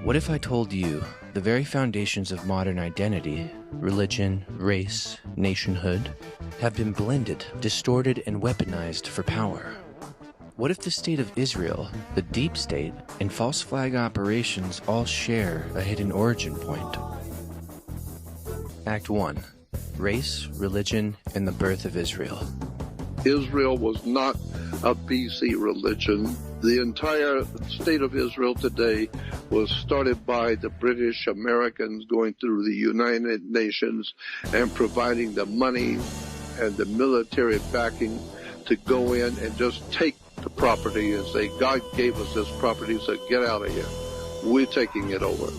What if I told you the very foundations of modern identity, religion, race, nationhood, have been blended, distorted, and weaponized for power? What if the state of Israel, the deep state, and false flag operations all share a hidden origin point? Act 1. Race, religion, and the birth of Israel. Israel was not a BC religion. The entire state of Israel today was started by the British Americans going through the United Nations and providing the money and the military backing to go in and just take the property and say, God gave us this property, so get out of here. We're taking it over.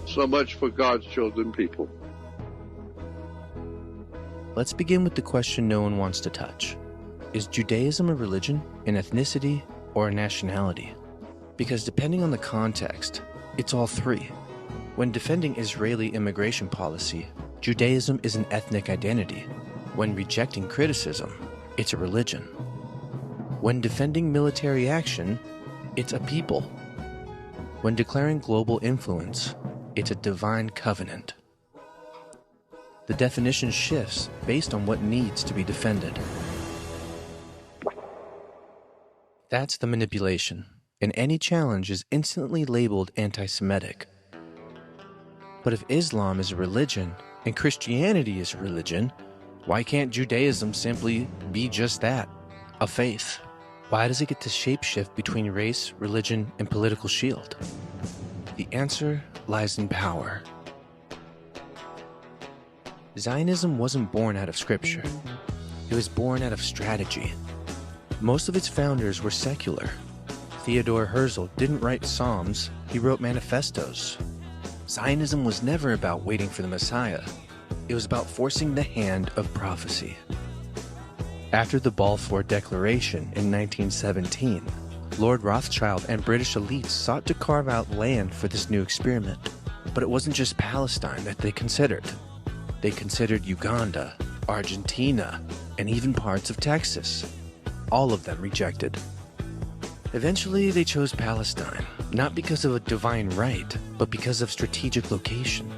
So much for God's chosen people. Let's begin with the question no one wants to touch. Is Judaism a religion, an ethnicity, or a nationality? Because depending on the context, it's all three. When defending Israeli immigration policy, Judaism is an ethnic identity. When rejecting criticism, it's a religion. When defending military action, it's a people. When declaring global influence, it's a divine covenant. The definition shifts based on what needs to be defended. That's the manipulation, and any challenge is instantly labeled anti-Semitic. But if Islam is a religion and Christianity is a religion, why can't Judaism simply be just that, a faith? Why does it get to shapeshift between race, religion, and political shield? The answer lies in power. Zionism wasn't born out of scripture. It was born out of strategy. Most of its founders were secular. Theodore Herzl didn't write psalms, he wrote manifestos. Zionism was never about waiting for the Messiah. It was about forcing the hand of prophecy. After the Balfour Declaration in 1917, Lord Rothschild and British elites sought to carve out land for this new experiment. But it wasn't just Palestine that they considered. They considered Uganda, Argentina, and even parts of Texas. All of them rejected. Eventually, they chose Palestine, not because of a divine right, but because of strategic location.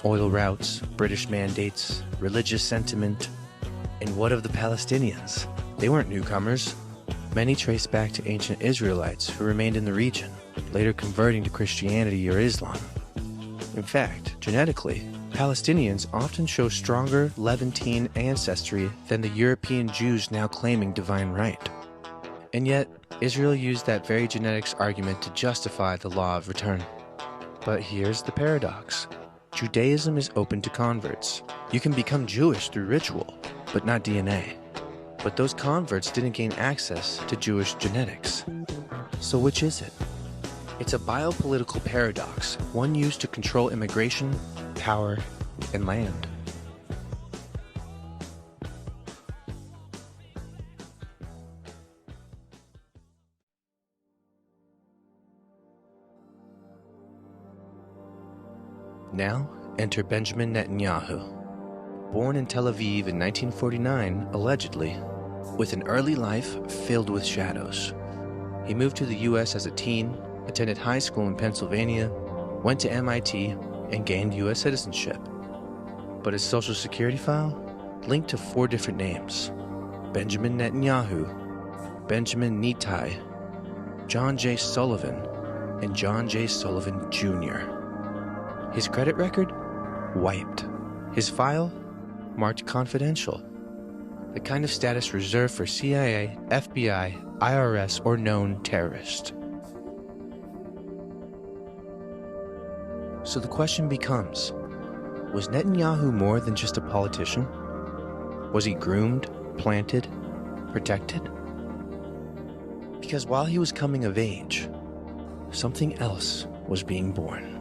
Oil routes, British mandates, religious sentiment. And what of the Palestinians? They weren't newcomers. Many trace back to ancient Israelites who remained in the region, later converting to Christianity or Islam. In fact, genetically, Palestinians often show stronger Levantine ancestry than the European Jews now claiming divine right. And yet, Israel used that very genetics argument to justify the law of return. But here's the paradox. Judaism is open to converts. You can become Jewish through ritual, but not DNA. But those converts didn't gain access to Jewish genetics. So which is it? It's a biopolitical paradox, one used to control immigration, power, and land. Now, enter Benjamin Netanyahu. Born in Tel Aviv in 1949, allegedly, with an early life filled with shadows. He moved to the U.S. as a teen, attended high school in Pennsylvania, went to MIT, and gained U.S. citizenship. But his social security file linked to 4 different names: Benjamin Netanyahu, Benjamin Netai, John J. Sullivan, and John J. Sullivan Jr. His credit record? Wiped. His file? Marked confidential. The kind of status reserved for CIA, FBI, IRS, or known terrorists. So the question becomes, was Netanyahu more than just a politician? Was he groomed, planted, protected? Because while he was coming of age, something else was being born.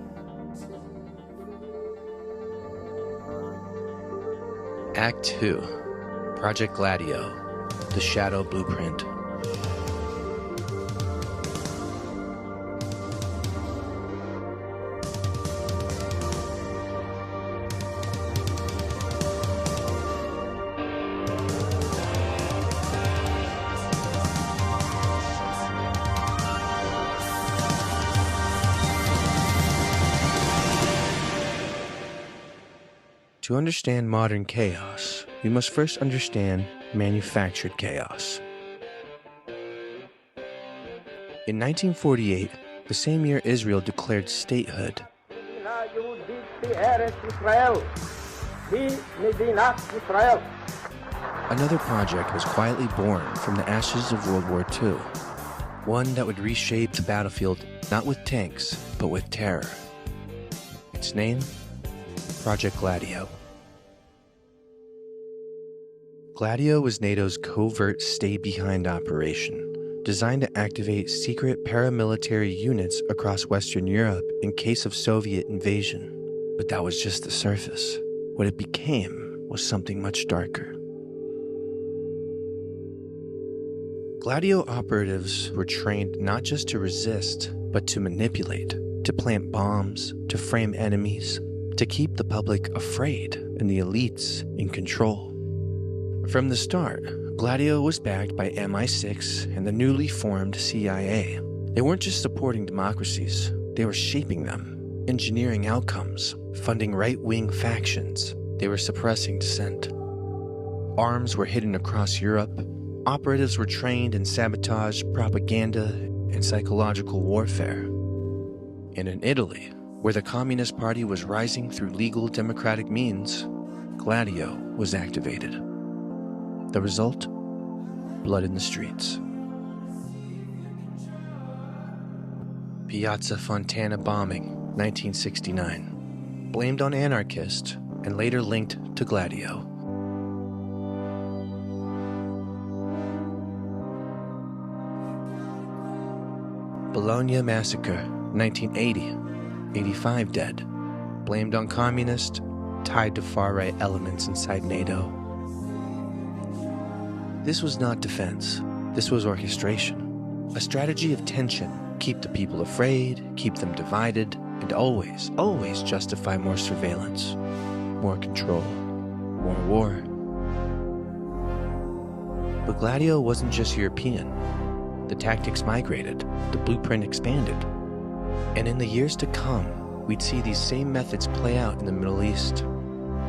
Act 2. Project Gladio, The Shadow Blueprint. To understand modern chaos, we must first understand manufactured chaos. In 1948, the same year Israel declared statehood, another project was quietly born from the ashes of World War II, one that would reshape the battlefield not with tanks, but with terror. Its name? Project Gladio. Gladio was NATO's covert stay-behind operation, designed to activate secret paramilitary units across Western Europe in case of Soviet invasion. But that was just the surface. What it became was something much darker. Gladio operatives were trained not just to resist, but to manipulate, to plant bombs, to frame enemies, to keep the public afraid and the elites in control. From the start, Gladio was backed by MI6 and the newly formed CIA. They weren't just supporting democracies, they were shaping them, engineering outcomes, funding right-wing factions. They were suppressing dissent. Arms were hidden across Europe. Operatives were trained in sabotage, propaganda, and psychological warfare. And in Italy, where the Communist Party was rising through legal democratic means, Gladio was activated. The result? Blood in the streets. Piazza Fontana bombing, 1969. Blamed on anarchists and later linked to Gladio. Bologna Massacre, 1980. 85 dead. Blamed on communists, tied to far-right elements inside NATO. This was not defense. This was orchestration. A strategy of tension. Keep the people afraid, keep them divided, and always, always justify more surveillance, more control, more war. But Gladio wasn't just European. The tactics migrated, the blueprint expanded. And in the years to come, we'd see these same methods play out in the Middle East.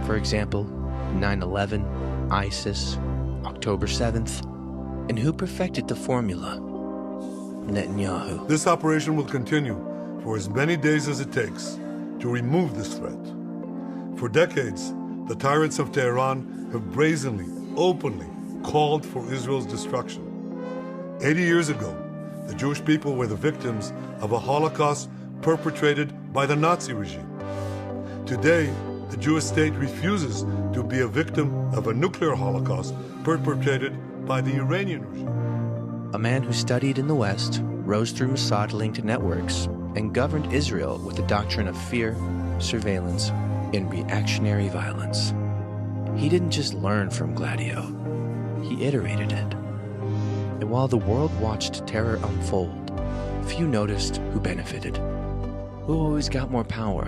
For example, 9/11, ISIS, October 7th, and who perfected the formula? Netanyahu. This operation will continue for as many days as it takes to remove this threat. For decades, the tyrants of Tehran have brazenly, openly called for Israel's destruction. 80 years ago, the Jewish people were the victims of a Holocaust perpetrated by the Nazi regime. Today, the Jewish state refuses to be a victim of a nuclear Holocaust perpetrated by the Iranian regime. A man who studied in the West, rose through Mossad-linked networks, and governed Israel with the doctrine of fear, surveillance, and reactionary violence. He didn't just learn from Gladio, he iterated it. And while the world watched terror unfold, few noticed who benefited. Who always got more power?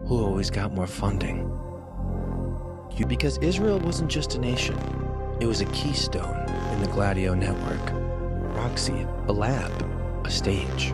Who always got more funding? Because Israel wasn't just a nation, it was a keystone in the Gladio network. Proxy, a lab, a stage.